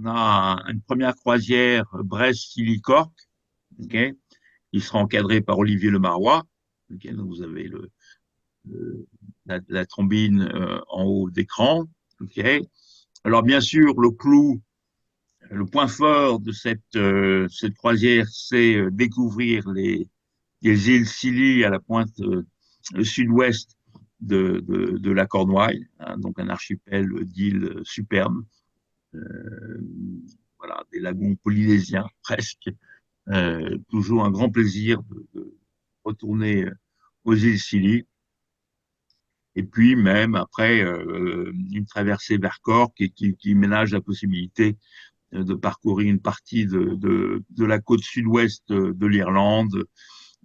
on a une première croisière Brest-Silly-Cork, ok, qui sera encadrée par Olivier Lemarois. Ok, donc vous avez la trombine en haut d'écran. Ok. Alors bien sûr, le clou, le point fort de cette croisière, c'est découvrir les îles Scilly à la pointe sud-ouest de la Cornouaille, hein, donc un archipel d'îles superbes, euh, voilà, des lagons polynésiens presque. Toujours un grand plaisir de retourner aux îles Scilly. Et puis même après une traversée vers Cork et qui ménage la possibilité de parcourir une partie de la côte sud-ouest de l'Irlande,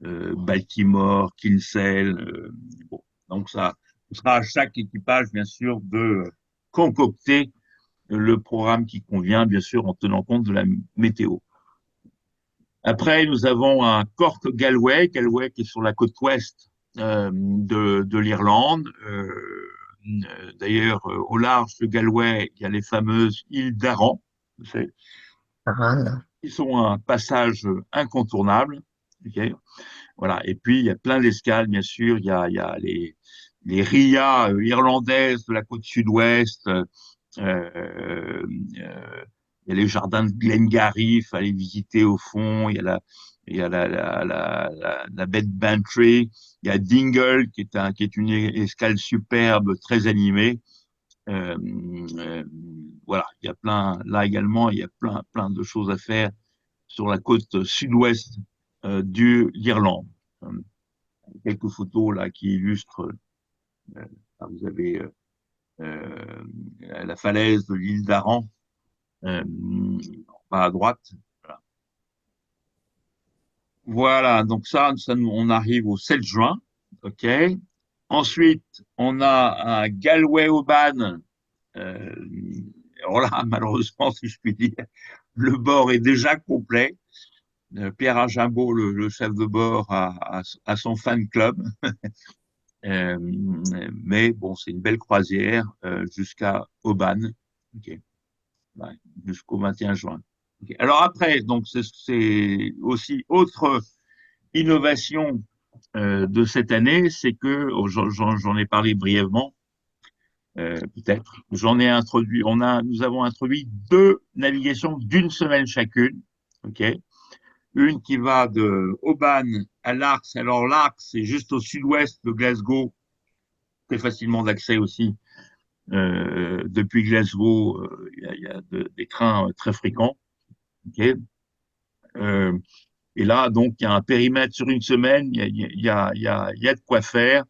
Baltimore, Kinsale. Bon. Donc ça sera à chaque équipage, bien sûr, de concocter le programme qui convient, bien sûr, en tenant compte de la météo. Après, nous avons un Cork-Galway, Galway qui est sur la côte ouest de l'Irlande. D'ailleurs, au large de Galway, il y a les fameuses îles d'Aran, Aran. qui sont un passage incontournable. Okay. Voilà. Et puis, il y a plein d'escales, bien sûr. Il y a les rias irlandaises de la côte sud-ouest. Il y a les jardins de Glengarry, il fallait visiter au fond. Il y a la baie de Bantry. Il y a Dingle, qui est une escale superbe, très animée. Euh, euh, voilà, il y a plein, là également, il y a plein de choses à faire sur la côte sud-ouest de l'Irlande. Euh, Quelques photos là qui illustrent. euh, Vous avez euh, la falaise de l'île d'Aran, euh, pas à droite. Voilà. Voilà, donc on arrive au 7 juin. OK. Ensuite, on a un Galway-Auban. Euh, alors là, malheureusement, si je puis dire, le bord est déjà complet. Pierre Argimbaud, le chef de bord, a son fan club. Euh, mais bon, c'est une belle croisière jusqu'à Auban. OK. Ouais, jusqu'au 21 juin. Ok. Alors après, donc c'est aussi autre innovation de cette année, c'est que j'en ai parlé brièvement, peut-être. J'en ai introduit, nous avons introduit deux navigations d'une semaine chacune. Ok. Une qui va de Oban à Largs. Alors Largs, c'est juste au sud-ouest de Glasgow, très facilement d'accès aussi. Depuis Glasgow, il y a des trains très fréquents. Ok. Euh, Et là, donc, il y a un périmètre sur une semaine, il y a de quoi faire.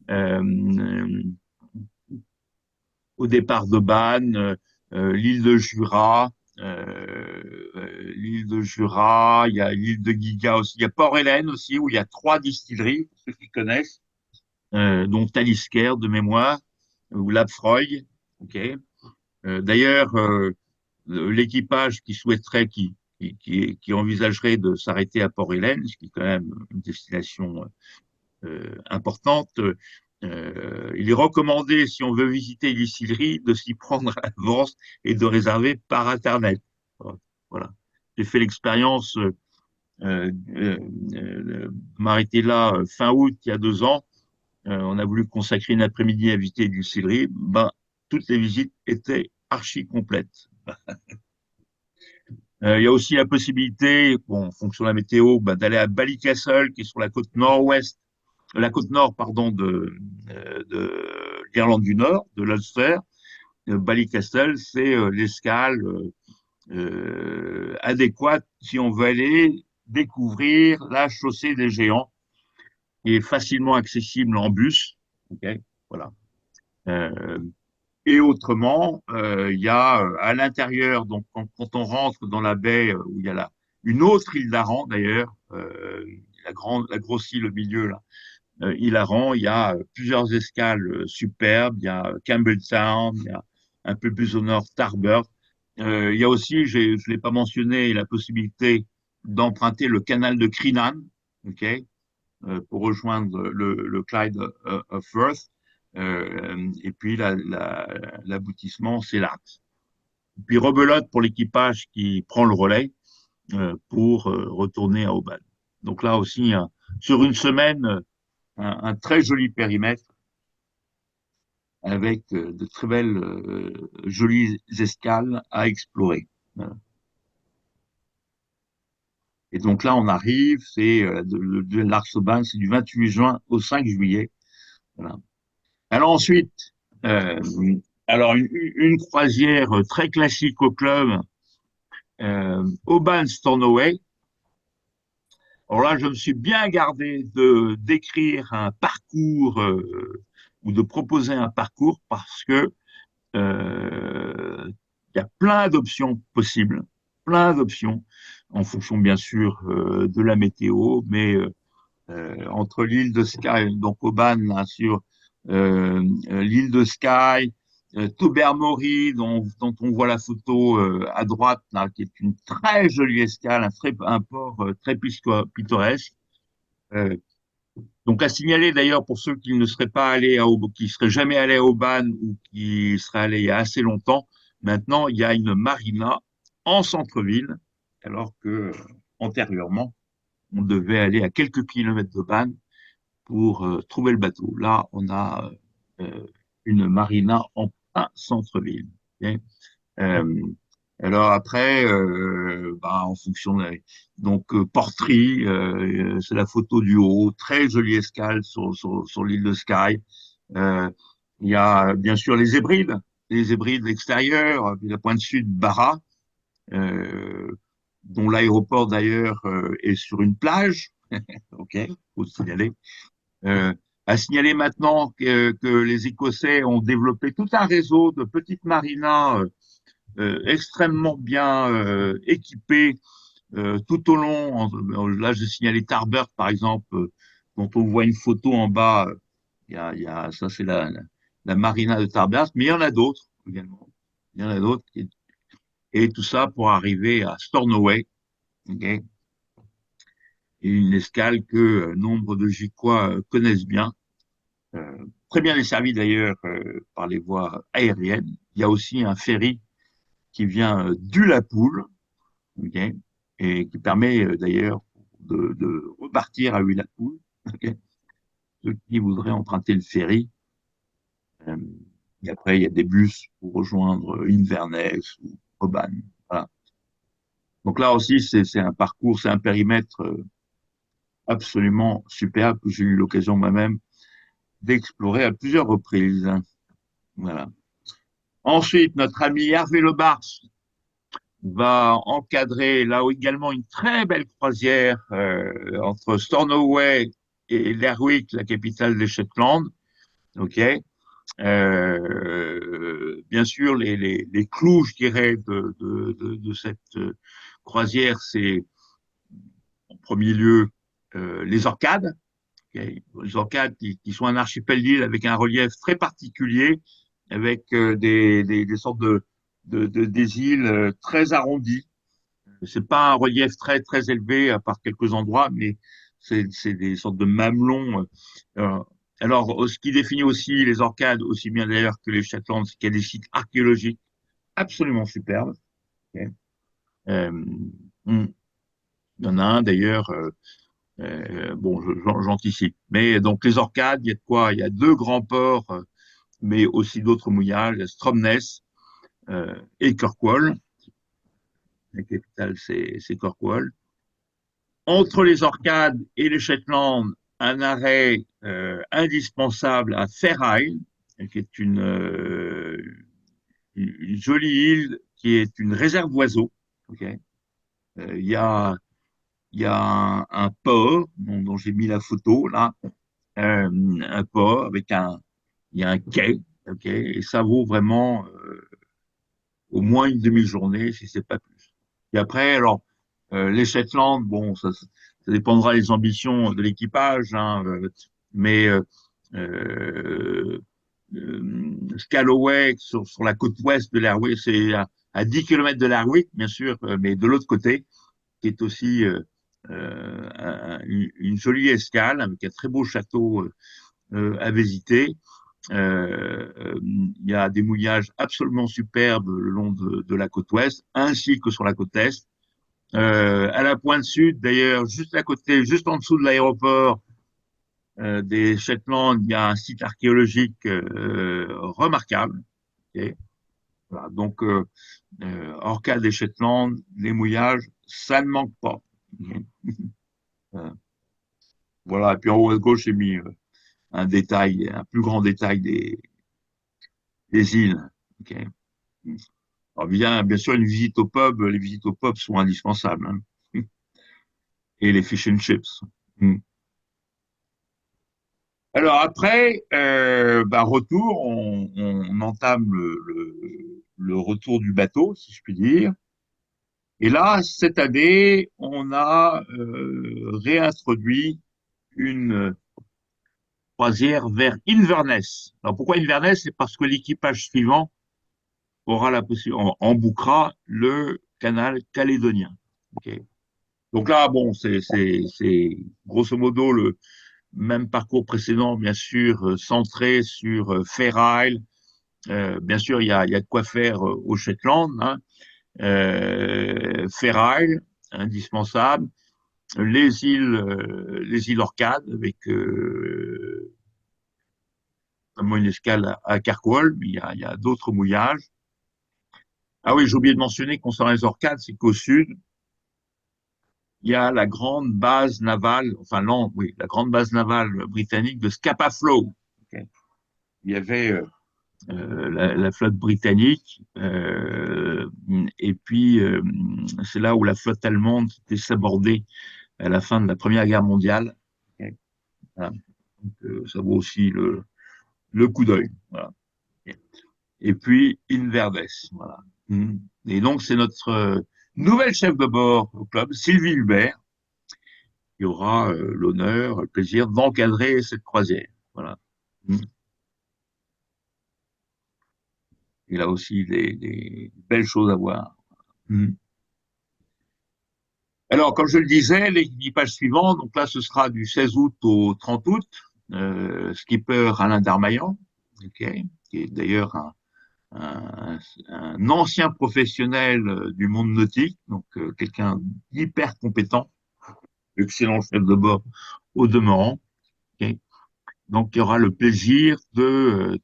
Euh, Au départ de Bannes, l'île de Jura, il y a l'île de Giga aussi, il y a Port-Hélène aussi, où il y a trois distilleries, pour ceux qui connaissent, dont Talisker de mémoire, ou Laphroaig. Ok. D'ailleurs, l'équipage qui souhaiterait, qui envisagerait de s'arrêter à Port-Hélène, ce qui est quand même une destination importante, il est recommandé, si on veut visiter les distilleries, de s'y prendre à l'avance et de réserver par Internet. Voilà. J'ai fait l'expérience de m'arrêter là fin août, il y a 2 ans. On a voulu consacrer une après-midi à visiter les distilleries. Ben, toutes les visites étaient archi complètes. Il y a aussi la possibilité, bon, en fonction de la météo, bah, d'aller à Ballycastle, qui est sur la côte nord-ouest, la côte nord, pardon, de l'Irlande du Nord, de l'Ulster. Ballycastle, c'est l'escale adéquate si on veut aller découvrir la chaussée des Géants, qui est facilement accessible en bus. Okay, voilà. Euh, Et autrement, il y a à l'intérieur, donc quand on rentre dans la baie où il y a une autre île d'Aran d'ailleurs, la grosse île au milieu là, île Aran, il y a plusieurs escales superbes, il y a Campbelltown, il y a un peu plus au nord Tarbert. Il y a aussi, je l'ai pas mentionné, la possibilité d'emprunter le canal de Crinan, ok, pour rejoindre le Clyde of Firth. Et puis l'aboutissement, c'est l'Arcs. Puis rebelote pour l'équipage qui prend le relais pour retourner à Oban. Donc là aussi, sur une semaine, un très joli périmètre avec de très belles, jolies escales à explorer. Voilà. Et donc là, on arrive, c'est de l'Arsoban, c'est du 28 juin au 5 juillet. Voilà. Alors ensuite, euh, alors une croisière très classique au club, Oban Stornoway. Alors là, je me suis bien gardé de d'écrire un parcours ou de proposer un parcours parce que il y a plein d'options possibles, plein d'options en fonction bien sûr de la météo, mais entre l'île de Skye, donc Oban, là, sur l'île de Skye, Tobermory, dont on voit la photo à droite, là, qui est une très jolie escale, un port très pittoresque. Euh, donc à signaler d'ailleurs pour ceux qui ne seraient pas allés qui seraient jamais allés à Oban ou qui seraient allés il y a assez longtemps, maintenant il y a une marina en centre-ville, alors que antérieurement on devait aller à quelques kilomètres d'Oban pour trouver le bateau. Là, on a une marina en plein centre-ville. Okay. Euh, alors après, bah, en fonction donc Portree, c'est la photo du haut, très jolie escale sur l'île de Skye. Euh, il y a bien sûr les Hébrides extérieurs, puis la pointe sud Barra, euh, dont l'aéroport d'ailleurs est sur une plage. Ok, faut se signaler. Euh, à signaler maintenant que les Écossais ont développé tout un réseau de petites marinas extrêmement bien équipées tout au long. Là, j'ai signalé Tarbert, par exemple, dont on voit une photo en bas. Ça, c'est la marina de Tarbert, mais il y en a d'autres également. Il y en a d'autres. Et tout ça pour arriver à Stornoway, okay, et une escale que nombre de Gicois connaissent bien. Très bien desservi d'ailleurs par les voies aériennes. Il y a aussi un ferry qui vient d'Ullapool, okay, et qui permet d'ailleurs de repartir à Ullapool. Okay. Ceux qui voudraient emprunter le ferry. Euh, et après, il y a des bus pour rejoindre Inverness ou Oban. Voilà. Donc là aussi, c'est un parcours, c'est un périmètre absolument superbe que j'ai eu l'occasion moi-même d'explorer à plusieurs reprises. Voilà. Ensuite, notre ami Hervé Lebars va encadrer là également une très belle croisière entre Stornoway et Lerwick, la capitale des Shetland. Ok. Bien sûr, les clous, je dirais, de cette croisière, c'est en premier lieu les Orcades. Okay. Les Orcades qui sont un archipel d'îles avec un relief très particulier, avec des sortes des îles très arrondies. C'est pas un relief très élevé à part quelques endroits, mais c'est des sortes de mamelons. Euh, alors, ce qui définit aussi les Orcades, aussi bien d'ailleurs que les Shetland, c'est qu'il y a des sites archéologiques absolument superbes. Okay. Euh, il y en a un d'ailleurs, bon, j'anticipe. Mais donc les Orcades, il y a de quoi? Il y a deux grands ports, mais aussi d'autres mouillages, Stromness et Kirkwall. La capitale, c'est Kirkwall. Entre les Orcades et les Shetland, un arrêt indispensable à Fair Isle, qui est une jolie île qui est une réserve d'oiseaux. Okay. Il y a, y a un port dont j'ai mis la photo là, un port avec il y a un quai, okay, et ça vaut vraiment au moins une demi-journée si c'est pas plus. Et après, alors les Shetland, bon, ça dépendra des ambitions de l'équipage, hein, mais Scalloway sur la côte ouest de l'Airwick, c'est à 10 km de l'Airwick, bien sûr, mais de l'autre côté, qui est aussi une jolie escale avec un très beau château à visiter. Il y a des mouillages absolument superbes le long de la côte ouest, ainsi que sur la côte est. À la pointe sud, d'ailleurs, juste à côté, juste en dessous de l'aéroport des Shetland, il y a un site archéologique remarquable. Ok. Voilà. Donc, Orcades et Shetland, les mouillages, ça ne manque pas. Voilà. Et puis en haut à gauche, j'ai mis un détail, un plus grand détail des îles. Ok. Alors, bien sûr, une visite au pub, les visites au pub sont indispensables, hein. Et les fish and chips. Mm. Alors après, retour, on entame le retour du bateau, si je puis dire. Et là, cette année, on a réintroduit une croisière vers Inverness. Alors pourquoi Inverness? C'est parce que l'équipage suivant aura la possibilité, emboukera le canal calédonien. Ok. Donc là, bon, c'est grosso modo le même parcours précédent, bien sûr, centré sur Fair Isle. Bien sûr, il y a de quoi faire au Shetland, hein. Fair Isle, indispensable. Les îles Orcades, avec notamment une escale à Kirkwall, mais il y a d'autres mouillages. Ah oui, j'ai oublié de mentionner concernant les Orcades, c'est qu'au sud, il y a la grande base navale, enfin non, oui, la grande base navale britannique de Scapa Flow. Okay. Il y avait la flotte britannique, et puis c'est là où la flotte allemande s'était sabordée à la fin de la Première Guerre mondiale. Okay. Voilà. Donc, ça vaut aussi le coup d'œil. Voilà. Et puis Inverness. Voilà. Et donc c'est notre nouvelle chef de bord au club, Sylvie Hubert, qui aura l'honneur, le plaisir d'encadrer cette croisière. Voilà. Mm. Il a aussi des belles choses à voir. Mm. Alors, comme je le disais, l'équipage suivant, donc là, ce sera du 16 août au 30 août, skipper Alain Darmaillan, okay, qui est d'ailleurs un ancien professionnel du monde nautique, donc quelqu'un d'hyper compétent, excellent chef de bord au demeurant. Okay. Donc, il y aura le plaisir euh,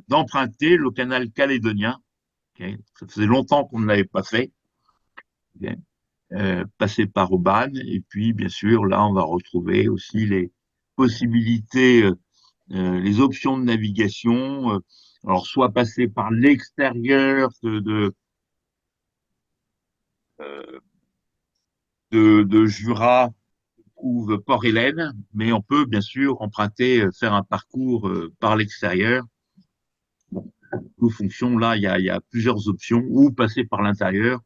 d'emprunter le canal calédonien. Okay. Ça faisait longtemps qu'on ne l'avait pas fait. Okay. Passer par Oban. Et puis, bien sûr, là, on va retrouver aussi les possibilités, les options de navigation. Alors, soit passer par l'extérieur euh, de Jura ou Port-Hélène, mais on peut bien sûr emprunter, faire un parcours par l'extérieur. Bon, aux fonctions, là, il y a plusieurs options, ou passer par l'intérieur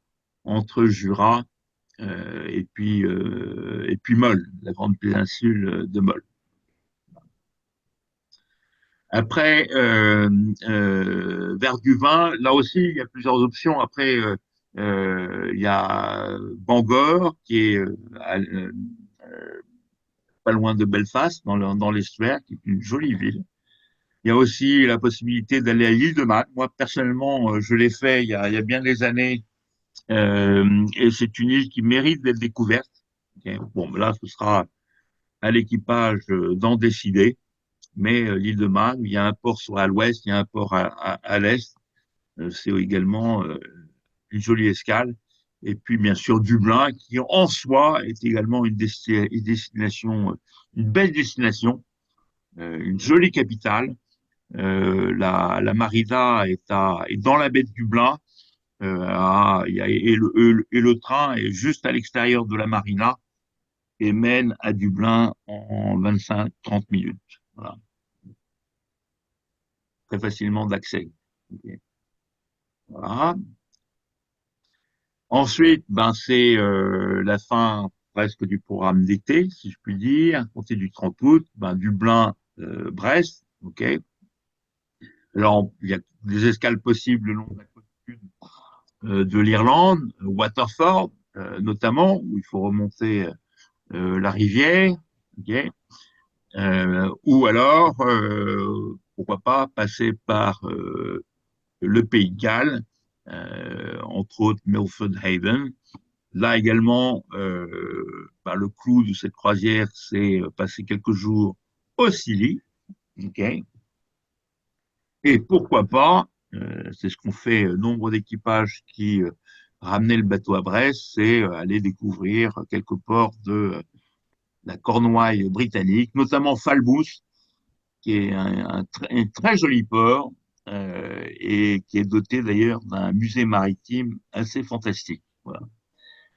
entre Jura et puis Moll, la grande péninsule de Moll. Après, vers Duvin, là aussi, il y a plusieurs options. Après, il y a Bangor, qui est pas loin de Belfast, dans l'estuaire, qui est une jolie ville. Il y a aussi la possibilité d'aller à l'île de Man. Moi, personnellement, je l'ai fait il y a bien des années, et c'est une île qui mérite d'être découverte. Okay. Bon, là, ce sera à l'équipage d'en décider. Mais l'île de Man, il y a un port à l'ouest, il y a un port à l'est. C'est également une jolie escale. Et puis, bien sûr, Dublin, qui en soi est également une destination, une belle destination, une jolie capitale. La marina est dans la baie de Dublin. Et le train est juste à l'extérieur de la marina et mène à Dublin en 25-30 minutes. Voilà. Très facilement d'accès. Okay. Voilà. Ensuite, ben, c'est la fin presque du programme d'été, si je puis dire. À compter du 30 août, ben, Dublin, Brest. Ok. Alors, il y a des escales possibles le long de la côte sud de l'Irlande, Waterford notamment, où il faut remonter la rivière. Okay. Ou alors, pourquoi pas passer par le Pays de Galles, entre autres Milford Haven. Là également, le clou de cette croisière, c'est passer quelques jours au Scilly. Ok. Et pourquoi pas, c'est ce qu'ont fait nombre d'équipages qui ramenaient le bateau à Brest, c'est aller découvrir quelques ports de la Cornouaille britannique, notamment Falmouth, qui est un très joli port et qui est doté d'ailleurs d'un musée maritime assez fantastique. Voilà.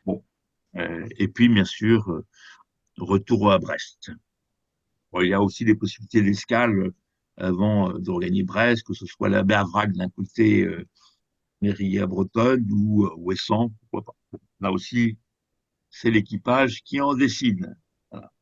Bon. Et puis, bien sûr, retour à Brest. Bon, il y a aussi des possibilités d'escale avant de regagner Brest, que ce soit la Bergerac d'un côté, Mérilla-Bretonne ou Ouessant, pourquoi pas. Là aussi, c'est l'équipage qui en décide. Voilà.